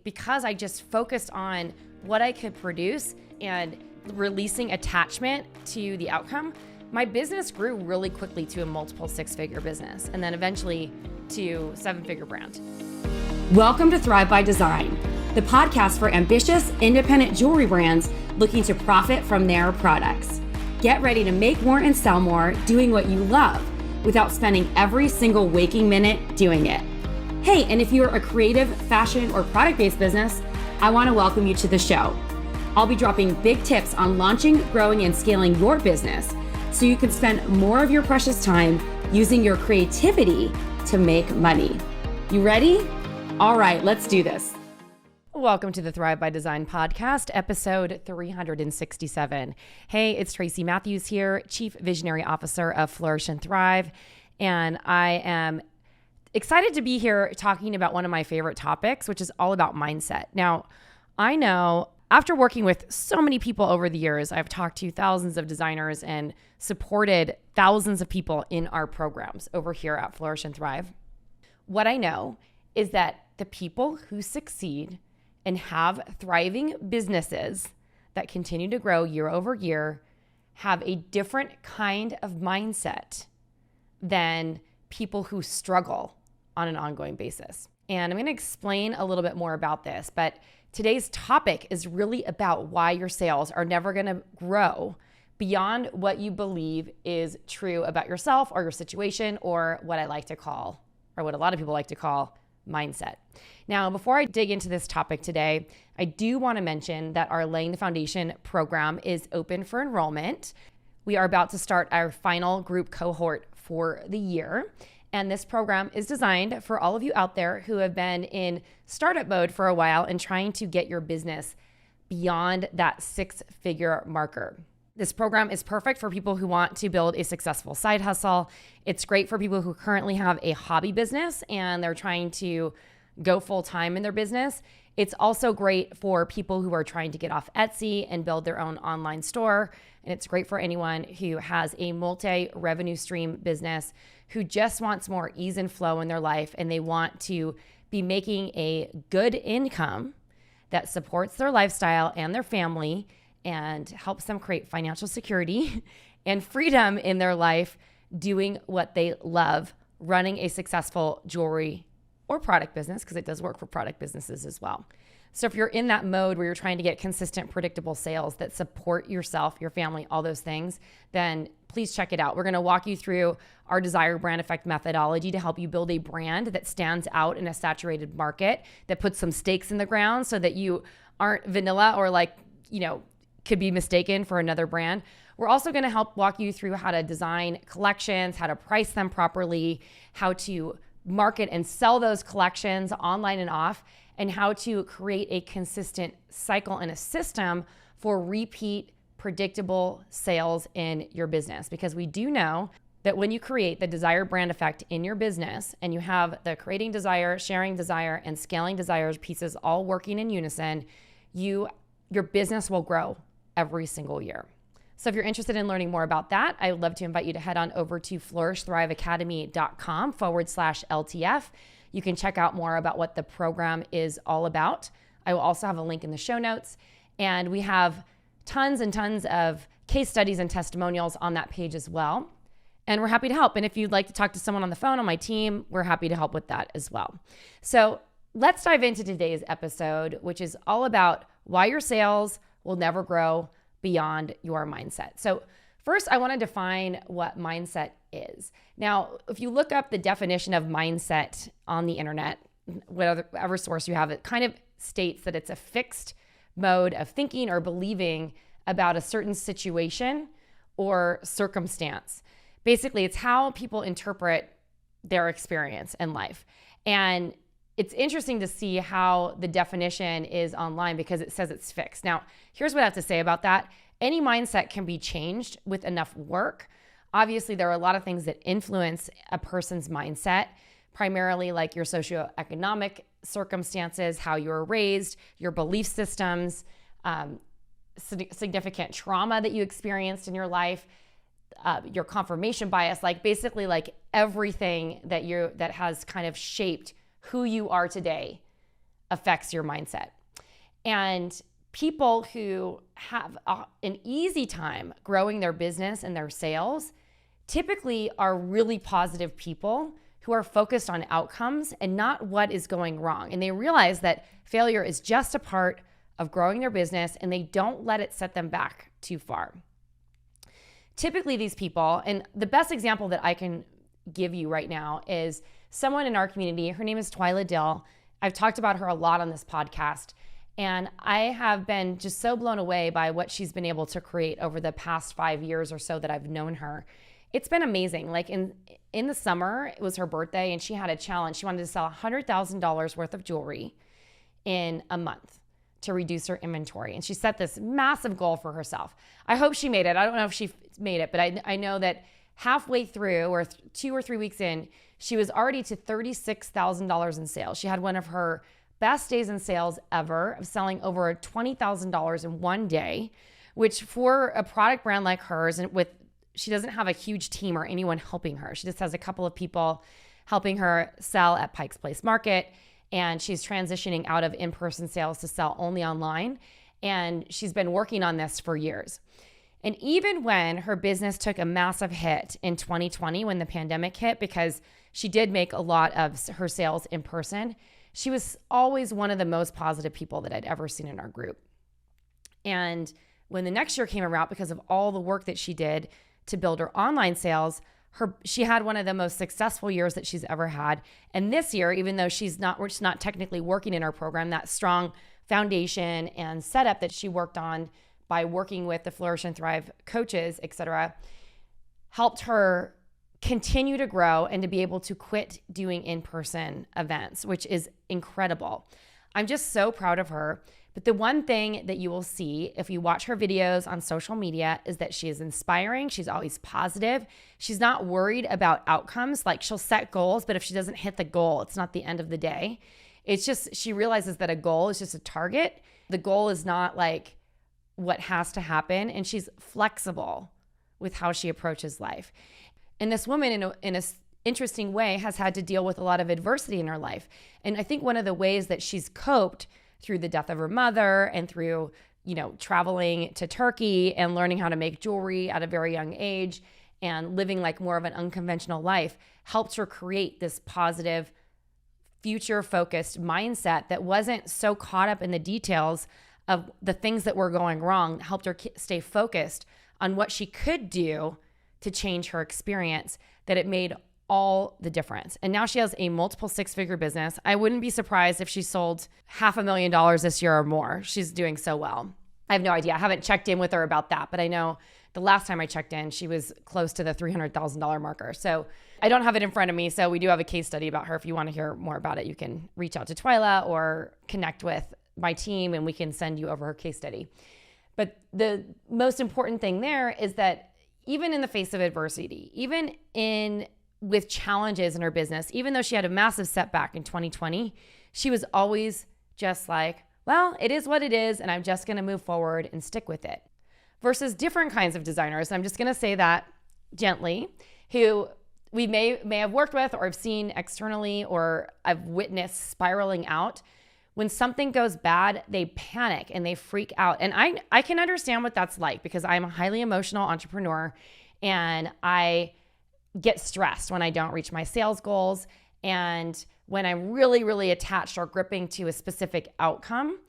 because I just focused on what I could produce and releasing attachment to the outcome, my business grew really quickly to a multiple six-figure business and then eventually to seven-figure brand. Welcome to Thrive by Design, the podcast for ambitious, independent jewelry brands looking to profit from their products. Get ready to make more and sell more doing what you love without spending every single waking minute doing it. Hey, and if you're a creative, fashion, or product-based business, I want to welcome you to the show. I'll be dropping big tips on launching, growing, and scaling your business so you can spend more of your precious time using your creativity to make money. You ready? All right, let's do this. Welcome to the Thrive by Design podcast, episode 367. Hey, it's Tracy Matthews here, Chief Visionary Officer of Flourish and Thrive. And I am excited to be here talking about one of my favorite topics, which is all about mindset. Now, I know after working with so many people over the years, I've talked to thousands of designers and supported thousands of people in our programs over here at Flourish and Thrive. What I know is that the people who succeed and have thriving businesses that continue to grow year over year have a different kind of mindset than people who struggle on an ongoing basis. And I'm going to explain a little bit more about this, but today's topic is really about why your sales are never going to grow beyond what you believe is true about yourself or your situation, or what I like to call, or what a lot of people like to call, mindset. Now, before I dig into this topic today, I do want to mention that our Laying the Foundation program is open for enrollment. We are about to start our final group cohort for the year. And this program is designed for all of you out there who have been in startup mode for a while and trying to get your business beyond that six-figure marker. This program is perfect for people who want to build a successful side hustle. It's great for people who currently have a hobby business and they're trying to go full-time in their business. It's also great for people who are trying to get off Etsy and build their own online store. And it's great for anyone who has a multi-revenue stream business who just wants more ease and flow in their life, and they want to be making a good income that supports their lifestyle and their family and helps them create financial security and freedom in their life doing what they love, running a successful jewelry or product business, because it does work for product businesses as well. So if you're in that mode where you're trying to get consistent, predictable sales that support yourself, your family, all those things, then please check it out. We're going to walk you through our Desire Brand Effect methodology to help you build a brand that stands out in a saturated market, that puts some stakes in the ground so that you aren't vanilla or could be mistaken for another brand. We're also going to help walk you through how to design collections, how to price them properly, how to market and sell those collections online and off, and how to create a consistent cycle and a system for repeat, predictable sales in your business. Because we do know that when you create the Desire Brand Effect in your business and you have the creating desire, sharing desire, and scaling desire pieces all working in unison, your business will grow every single year. So if you're interested in learning more about that, I would love to invite you to head on over to flourishthriveacademy.com/LTF. You can check out more about what the program is all about. I will also have a link in the show notes. And we have tons and tons of case studies and testimonials on that page as well. And we're happy to help. And if you'd like to talk to someone on the phone on my team, we're happy to help with that as well. So let's dive into today's episode, which is all about why your sales will never grow beyond your mindset. So first, I want to define what mindset is. Now, if you look up the definition of mindset on the internet, whatever source you have, it kind of states that it's a fixed mode of thinking or believing about a certain situation or circumstance. Basically, it's how people interpret their experience in life. And it's interesting to see how the definition is online because it says it's fixed. Now, here's what I have to say about that. Any mindset can be changed with enough work. Obviously, there are a lot of things that influence a person's mindset, primarily like your socioeconomic circumstances, how you were raised, your belief systems, significant trauma that you experienced in your life, your confirmation bias, basically everything that has kind of shaped who you are today affects your mindset. And people who have an easy time growing their business and their sales typically are really positive people who are focused on outcomes and not what is going wrong. And they realize that failure is just a part of growing their business, and they don't let it set them back too far. Typically these people, and the best example that I can give you right now is someone in our community. Her name is Twyla Dill. I've talked about her a lot on this podcast, and I have been just so blown away by what she's been able to create over the past 5 years or so that I've known her. It's been amazing. Like in the summer, it was her birthday, and she had a challenge. She wanted to sell $100,000 worth of jewelry in a month to reduce her inventory. And she set this massive goal for herself. I hope she made it. I don't know if she made it, but I know that halfway through, or 2 or 3 weeks in, she was already to $36,000 in sales. She had one of her best days in sales ever, of selling over $20,000 in one day, which for a product brand like hers, and she doesn't have a huge team or anyone helping her. She just has a couple of people helping her sell at Pike's Place Market, and she's transitioning out of in-person sales to sell only online. And she's been working on this for years. And even when her business took a massive hit in 2020, when the pandemic hit, because she did make a lot of her sales in person, she was always one of the most positive people that I'd ever seen in our group. And when the next year came around, because of all the work that she did to build her online sales, she had one of the most successful years that she's ever had. And this year, even though we're just not technically working in our program, that strong foundation and setup that she worked on by working with the Flourish and Thrive coaches, et cetera, helped her continue to grow and to be able to quit doing in-person events, which is incredible. I'm just so proud of her. But the one thing that you will see if you watch her videos on social media is that she is inspiring. She's always positive. She's not worried about outcomes. Like, she'll set goals, but if she doesn't hit the goal, it's not the end of the day. It's just, she realizes that a goal is just a target. The goal is not like what has to happen. And she's flexible with how she approaches life. And this woman, in a interesting way, has had to deal with a lot of adversity in her life. And I think one of the ways that she's coped through the death of her mother and through, traveling to Turkey and learning how to make jewelry at a very young age and living like more of an unconventional life, helped her create this positive, future-focused mindset that wasn't so caught up in the details of the things that were going wrong, helped her stay focused on what she could do to change her experience, that it made all the difference. And now she has a multiple six-figure business. I wouldn't be surprised if she sold $500,000 this year or more. She's doing so well. I have no idea. I haven't checked in with her about that, but I know the last time I checked in, she was close to the $300,000 marker. So I don't have it in front of me. So we do have a case study about her. If you want to hear more about it, you can reach out to Twyla or connect with my team and we can send you over her case study. But the most important thing there is that even in the face of adversity, with challenges in her business, even though she had a massive setback in 2020, she was always just like, well, it is what it is, and I'm just going to move forward and stick with it. Versus different kinds of designers, I'm just going to say that gently, who we may have worked with or have seen externally or I've witnessed spiraling out. When something goes bad, they panic and they freak out. And I can understand what that's like, because I'm a highly emotional entrepreneur and I get stressed when I don't reach my sales goals. And when I'm really, really attached or gripping to a specific outcome,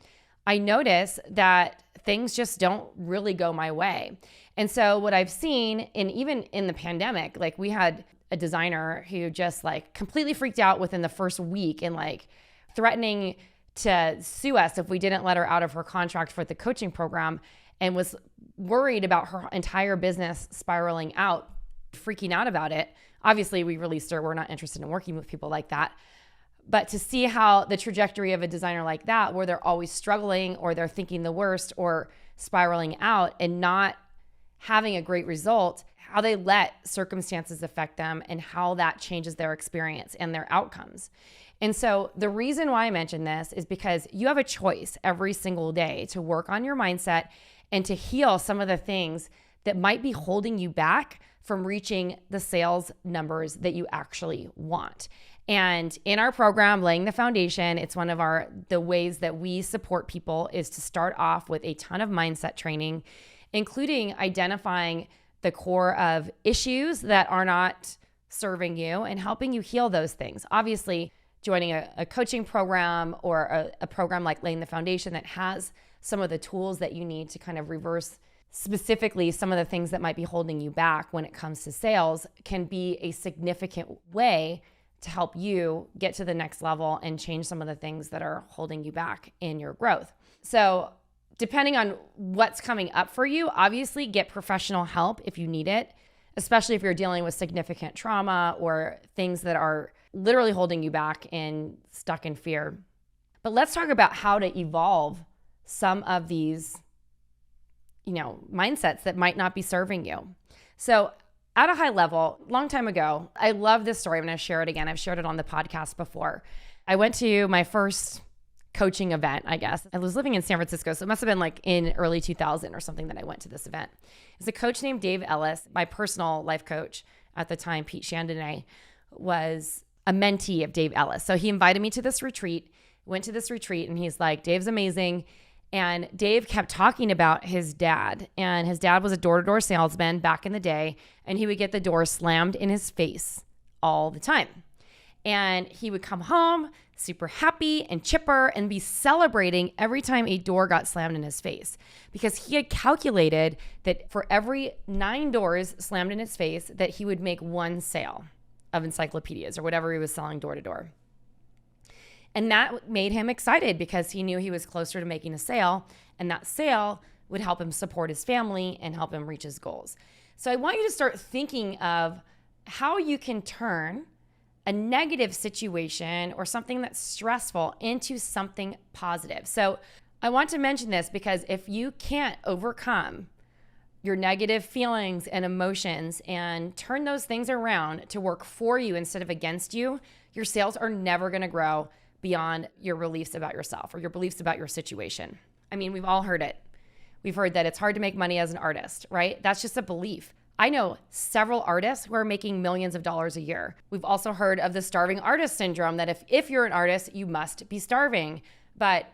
I notice that things just don't really go my way. And so what I've seen, even in the pandemic, like we had a designer who just like completely freaked out within the first week and like threatening to sue us if we didn't let her out of her contract for the coaching program, and was worried about her entire business spiraling out, freaking out about it. Obviously, we released her. We're not interested in working with people like that. But to see how the trajectory of a designer like that, where they're always struggling or they're thinking the worst or spiraling out and not having a great result, how they let circumstances affect them and how that changes their experience and their outcomes. And so the reason why I mention this is because you have a choice every single day to work on your mindset and to heal some of the things that might be holding you back from reaching the sales numbers that you actually want. And in our program, Laying the Foundation, it's one of the ways that we support people is to start off with a ton of mindset training, including identifying the core of issues that are not serving you and helping you heal those things. Obviously, joining a coaching program or a program like Laying the Foundation that has some of the tools that you need to kind of reverse specifically some of the things that might be holding you back when it comes to sales can be a significant way to help you get to the next level and change some of the things that are holding you back in your growth. So depending on what's coming up for you, obviously get professional help if you need it, especially if you're dealing with significant trauma or things that are literally holding you back and stuck in fear. But let's talk about how to evolve some of these, mindsets that might not be serving you. So at a high level, long time ago, I love this story. I'm going to share it again. I've shared it on the podcast before. I went to my first coaching event, I guess. I was living in San Francisco, so it must have been like in early 2000 or something that I went to this event. It's a coach named Dave Ellis. My personal life coach at the time, Pete Chandonnet, was a mentee of Dave Ellis. So he invited me to this retreat, went to this retreat, and he's like, Dave's amazing. And Dave kept talking about his dad. And his dad was a door-to-door salesman back in the day, and he would get the door slammed in his face all the time. And he would come home super happy and chipper and be celebrating every time a door got slammed in his face, because he had calculated that for every 9 doors slammed in his face, that he would make 1 sale of encyclopedias or whatever he was selling door to door. And that made him excited because he knew he was closer to making a sale, and that sale would help him support his family and help him reach his goals. So I want you to start thinking of how you can turn a negative situation or something that's stressful into something positive. So I want to mention this because if you can't overcome your negative feelings and emotions and turn those things around to work for you instead of against you, your sales are never going to grow beyond your beliefs about yourself or your beliefs about your situation. I mean, we've all heard it. We've heard that it's hard to make money as an artist, right? That's just a belief. I know several artists who are making millions of dollars a year. We've also heard of the starving artist syndrome, that if you're an artist, you must be starving. But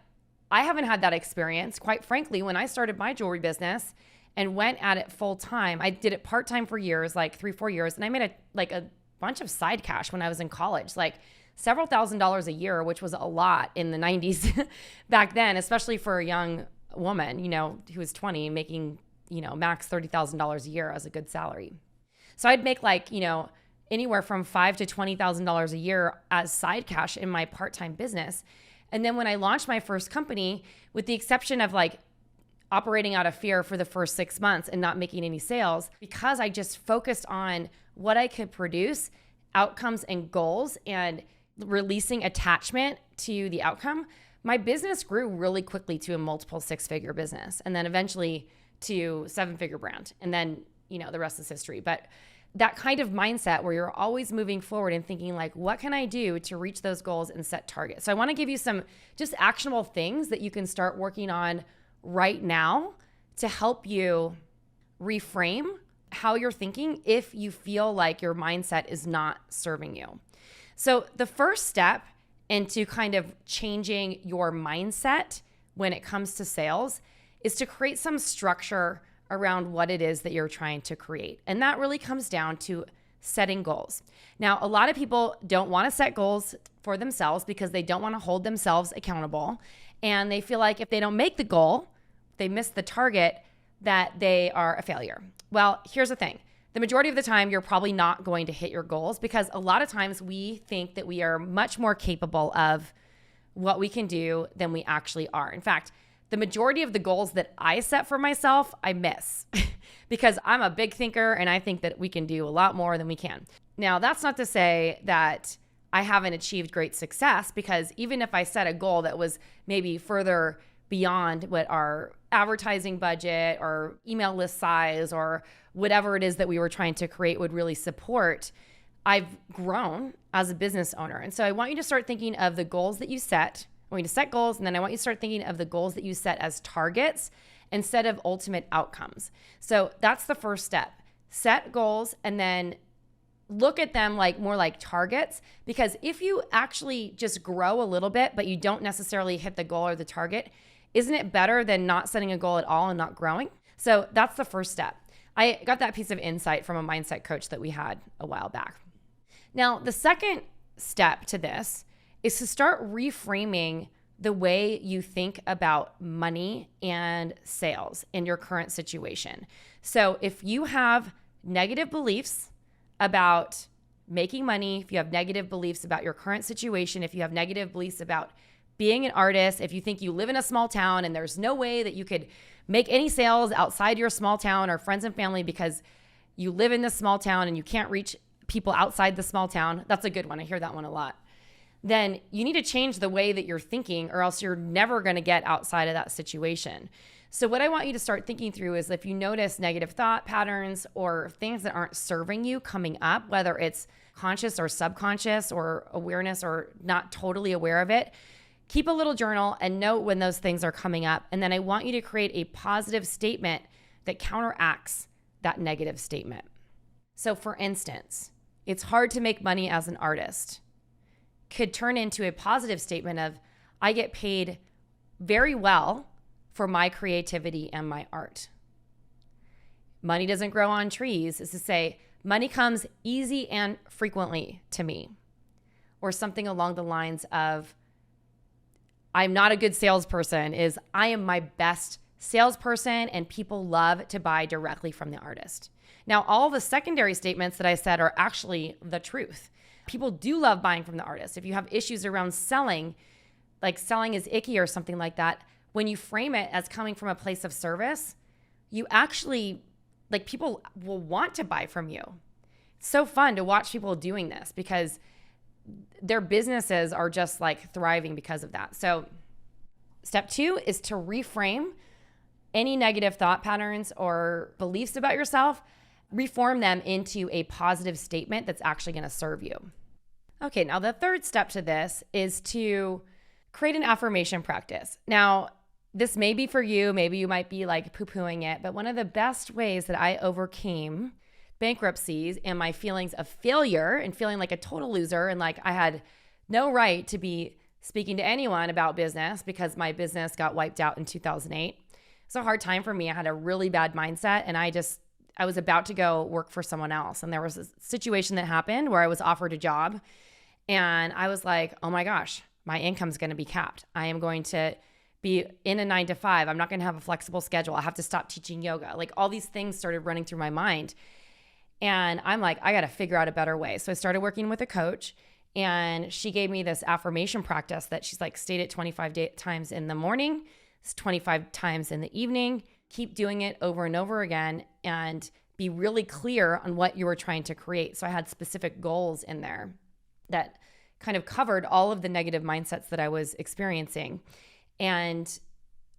I haven't had that experience. Quite frankly, when I started my jewelry business and went at it full time, I did it part-time for years, like 3-4 years. And I made a bunch of side cash when I was in college, like several $1,000s a year, which was a lot in the 90s back then, especially for a young woman, who was 20 making max $30,000 a year as a good salary. So I'd make anywhere from $5,000 to $20,000 a year as side cash in my part-time business. And then when I launched my first company, with the exception of operating out of fear for the first 6 months and not making any sales, because I just focused on what I could produce, outcomes and goals, and releasing attachment to the outcome, my business grew really quickly to a multiple 6-figure business. And then eventually to 7-figure brand. And then, the rest is history. But that kind of mindset where you're always moving forward and thinking what can I do to reach those goals and set targets? So I want to give you some just actionable things that you can start working on right now to help you reframe how you're thinking if you feel like your mindset is not serving you. So the first step into kind of changing your mindset when it comes to sales is to create some structure around what it is that you're trying to create. And that really comes down to setting goals. Now, a lot of people don't want to set goals for themselves because they don't want to hold themselves accountable. And they feel like if they don't make the goal, they miss the target, that they are a failure. Well, here's the thing. The majority of the time, you're probably not going to hit your goals because a lot of times we think that we are much more capable of what we can do than we actually are. In fact, the majority of the goals that I set for myself, I miss because I'm a big thinker and I think that we can do a lot more than we can. Now, that's not to say that I haven't achieved great success, because even if I set a goal that was maybe further beyond what our advertising budget or email list size or whatever it is that we were trying to create would really support, I've grown as a business owner. And so I want you to start thinking of the goals that you set. I want you to set goals, and then I want you to start thinking of the goals that you set as targets instead of ultimate outcomes. So that's the first step. Set goals and then look at them like more like targets, because if you actually just grow a little bit, but you don't necessarily hit the goal or the target, isn't it better than not setting a goal at all and not growing? So that's the first step. I got that piece of insight from a mindset coach that we had a while back. Now, the second step to this is to start reframing the way you think about money and sales in your current situation. So if you have negative beliefs about making money, if you have negative beliefs about your current situation, if you have negative beliefs about being an artist, if you think you live in a small town and there's no way that you could make any sales outside your small town or friends and family because you live in this small town and you can't reach people outside the small town, that's a good one. I hear that one a lot. Then you need to change the way that you're thinking, or else you're never going to get outside of that situation. So what I want you to start thinking through is, if you notice negative thought patterns or things that aren't serving you coming up, whether it's conscious or subconscious or awareness or not totally aware of it, keep a little journal and note when those things are coming up. And then I want you to create a positive statement that counteracts that negative statement. So for instance, it's hard to make money as an artist could turn into a positive statement of, I get paid very well for my creativity and my art. Money doesn't grow on trees is to say, money comes easy and frequently to me. Or something along the lines of, I'm not a good salesperson is, I am my best salesperson and people love to buy directly from the artist. Now, all the secondary statements that I said are actually the truth. People do love buying from the artist. If you have issues around selling, like selling is icky or something like that, when you frame it as coming from a place of service, you actually, like, people will want to buy from you. It's so fun to watch people doing this because their businesses are just like thriving because of that. So step 2 is to reframe any negative thought patterns or beliefs about yourself, reform them into a positive statement that's actually going to serve you. Okay, now the third step to this is to create an affirmation practice. Now, this may be for you, maybe you might be like poo-pooing it, but one of the best ways that I overcame bankruptcies and my feelings of failure and feeling like a total loser and like I had no right to be speaking to anyone about business because my business got wiped out in 2008. It's a hard time for me. I had a really bad mindset and I was about to go work for someone else. And there was a situation that happened where I was offered a job and I was like, oh my gosh, my income's going to be capped. I am going to be in a 9 to 5. I'm not going to have a flexible schedule. I have to stop teaching yoga. Like all these things started running through my mind. And I'm like, I got to figure out a better way. So I started working with a coach and she gave me this affirmation practice that she's like, state it 25 times in the morning, 25 times in the evening, keep doing it over and over again and be really clear on what you were trying to create. So I had specific goals in there that kind of covered all of the negative mindsets that I was experiencing. And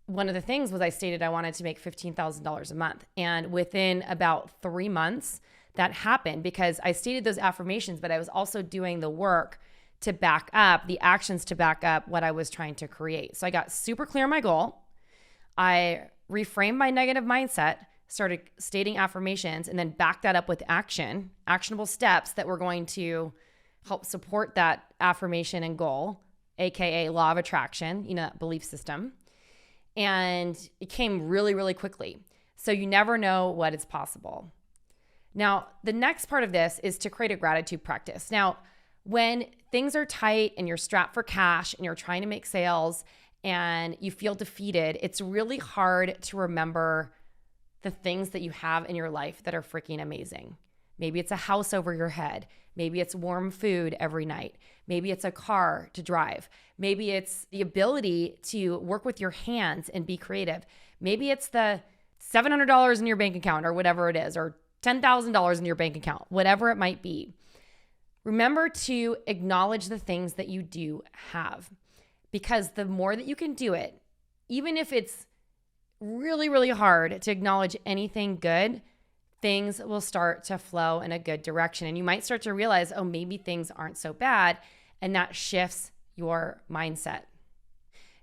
one of the things was I stated I wanted to make $15,000 a month. And within about 3 months, that happened because I stated those affirmations, but I was also doing the work to back up, the actions to back up what I was trying to create. So I got super clear on my goal. I reframed my negative mindset, started stating affirmations, and then backed that up with actionable steps that were going to help support that affirmation and goal, AKA law of attraction, that belief system. And it came really, really quickly. So you never know what is possible. Now, the next part of this is to create a gratitude practice. Now, when things are tight and you're strapped for cash and you're trying to make sales and you feel defeated, it's really hard to remember the things that you have in your life that are freaking amazing. Maybe it's a house over your head. Maybe it's warm food every night. Maybe it's a car to drive. Maybe it's the ability to work with your hands and be creative. Maybe it's the $700 in your bank account or whatever it is, or $10,000 in your bank account, whatever it might be. Remember to acknowledge the things that you do have, because the more that you can do it, even if it's really, really hard to acknowledge anything good, things will start to flow in a good direction. And you might start to realize, oh, maybe things aren't so bad. And that shifts your mindset.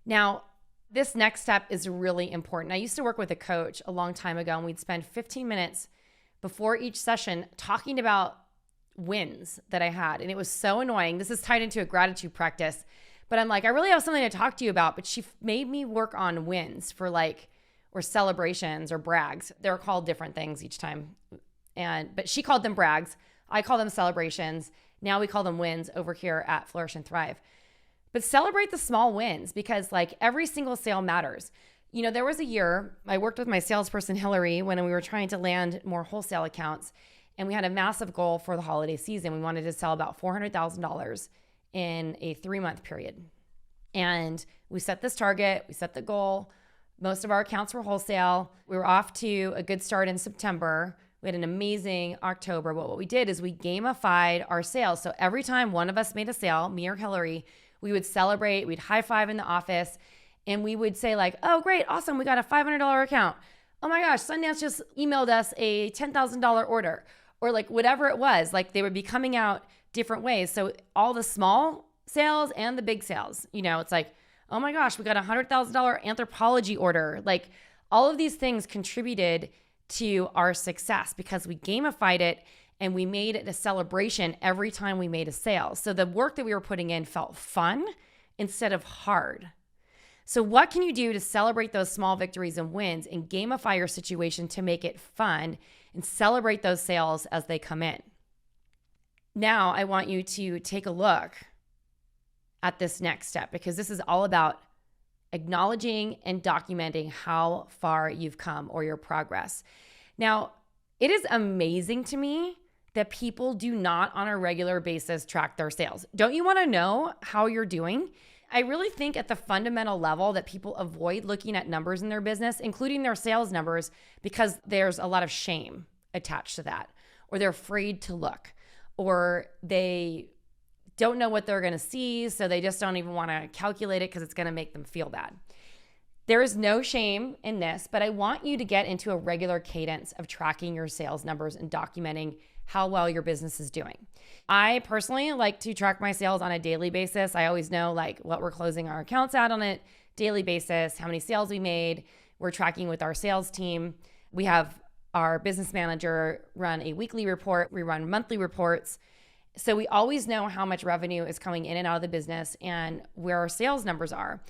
Now, this next step is really important. I used to work with a coach a long time ago, and we'd spend 15 minutes before each session talking about wins that I had. And it was so annoying. This is tied into a gratitude practice, but I'm like, I really have something to talk to you about. But she made me work on wins for or celebrations or brags. They're called different things each time. But she called them brags. I call them celebrations. Now we call them wins over here at Flourish and Thrive. But celebrate the small wins, because every single sale matters. There was a year I worked with my salesperson, Hillary, when we were trying to land more wholesale accounts, and we had a massive goal for the holiday season. We wanted to sell about $400,000 in a 3-month period. And we set this target, we set the goal. Most of our accounts were wholesale. We were off to a good start in September. We had an amazing October. But what we did is we gamified our sales. So every time one of us made a sale, me or Hillary, we would celebrate, we'd high five in the office, and we would say oh, great, awesome, we got a $500 account. Oh my gosh, Sundance just emailed us a $10,000 order, or whatever it was. They would be coming out different ways. So all the small sales and the big sales, it's oh my gosh, we got a $100,000 anthropology order. All of these things contributed to our success because we gamified it and we made it a celebration every time we made a sale. So the work that we were putting in felt fun instead of hard. So what can you do to celebrate those small victories and wins and gamify your situation to make it fun and celebrate those sales as they come in? Now I want you to take a look at this next step, because this is all about acknowledging and documenting how far you've come or your progress. Now, it is amazing to me that people do not on a regular basis track their sales. Don't you want to know how you're doing? I really think at the fundamental level that people avoid looking at numbers in their business, including their sales numbers, because there's a lot of shame attached to that, or they're afraid to look, or they don't know what they're going to see, so they just don't even want to calculate it because it's going to make them feel bad. There is no shame in this, but I want you to get into a regular cadence of tracking your sales numbers and documenting how well your business is doing. I personally like to track my sales on a daily basis. I always know what we're closing our accounts out on a daily basis, how many sales we made. We're tracking with our sales team. We have our business manager run a weekly report. We run monthly reports. So we always know how much revenue is coming in and out of the business and where our sales numbers are.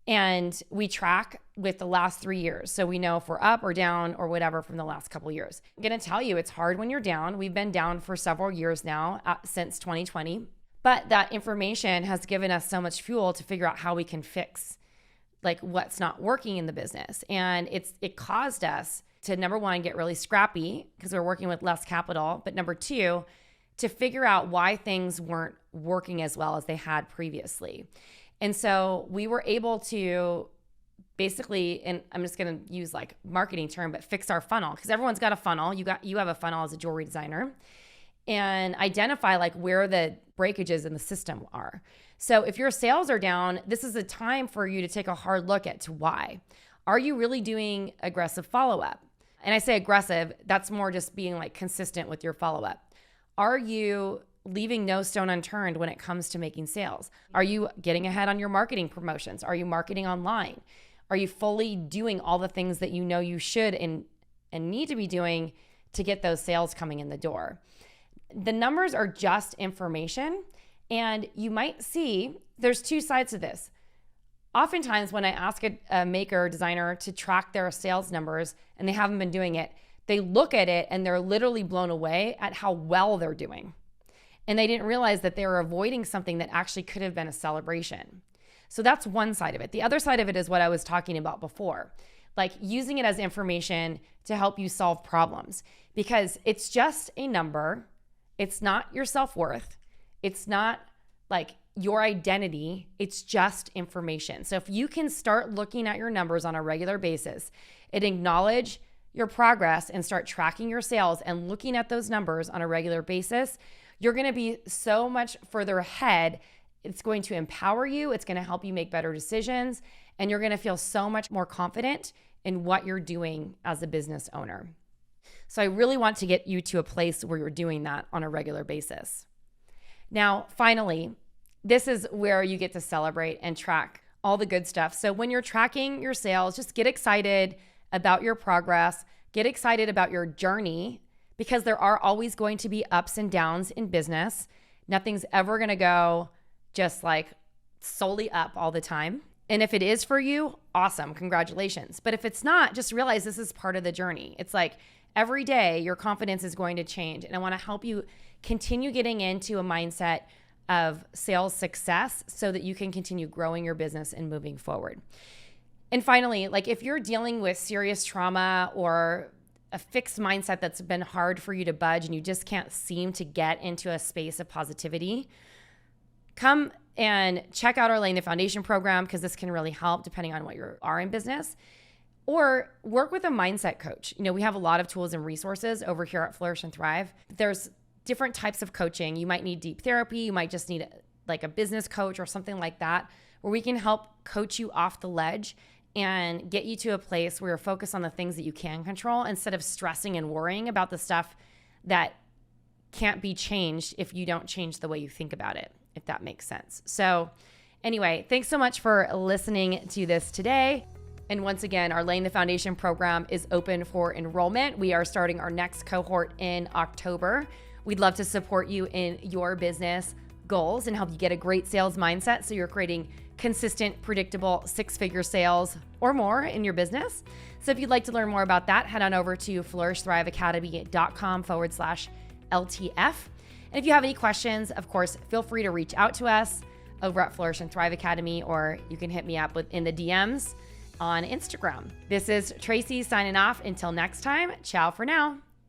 And we track with the last 3 years. So we know if we're up or down or whatever from the last couple of years. I'm going to tell you, it's hard when you're down. We've been down for several years now, since 2020. But that information has given us so much fuel to figure out how we can fix what's not working in the business. And it caused us to, number one, get really scrappy because we're working with less capital. But number two, to figure out why things weren't working as well as they had previously. And so we were able to basically, and I'm just going to use marketing term, but fix our funnel, because everyone's got a funnel. You have a funnel as a jewelry designer, and identify where the breakages in the system are. So if your sales are down, this is a time for you to take a hard look at why. Are you really doing aggressive follow-up? And I say aggressive, that's more just being consistent with your follow-up. Are you leaving no stone unturned when it comes to making sales? Are you getting ahead on your marketing promotions? Are you marketing online? Are you fully doing all the things that you know you should and need to be doing to get those sales coming in the door? The numbers are just information, and you might see there's two sides to this. Oftentimes when I ask a maker or designer to track their sales numbers and they haven't been doing it, they look at it and they're literally blown away at how well they're doing. And they didn't realize that they were avoiding something that actually could have been a celebration. So that's one side of it. The other side of it is what I was talking about before, using it as information to help you solve problems, because it's just a number. It's not your self-worth. It's not your identity. It's just information. So if you can start looking at your numbers on a regular basis and acknowledge your progress and start tracking your sales and looking at those numbers on a regular basis, you're going to be so much further ahead. It's going to empower you. It's going to help you make better decisions. And you're going to feel so much more confident in what you're doing as a business owner. So I really want to get you to a place where you're doing that on a regular basis. Now, finally, this is where you get to celebrate and track all the good stuff. So when you're tracking your sales, just get excited about your progress. Get excited about your journey, because there are always going to be ups and downs in business. Nothing's ever going to go just like solely up all the time. And if it is for you, awesome, congratulations. But if it's not, just realize this is part of the journey. It's like every day your confidence is going to change. And I want to help you continue getting into a mindset of sales success so that you can continue growing your business and moving forward. And finally, like if you're dealing with serious trauma or a fixed mindset that's been hard for you to budge and you just can't seem to get into a space of positivity, come and check out our Laying the Foundation program, because this can really help depending on what you are in business. Or work with a mindset coach. We have a lot of tools and resources over here at Flourish and Thrive. There's different types of coaching. You might need deep therapy. You might just need like a business coach or something like that, where we can help coach you off the ledge and get you to a place where you're focused on the things that you can control instead of stressing and worrying about the stuff that can't be changed if you don't change the way you think about it, if that makes sense. So anyway, thanks so much for listening to this today. And once again, our Laying the Foundation program is open for enrollment. We are starting our next cohort in October. We'd love to support you in your business goals and help you get a great sales mindset so you're creating consistent, predictable six-figure sales or more in your business. So if you'd like to learn more about that, head on over to flourishthriveacademy.com/LTF. And if you have any questions, of course, feel free to reach out to us over at Flourish and Thrive Academy, or you can hit me up in the DMs on Instagram. This is Tracy signing off. Until next time, ciao for now.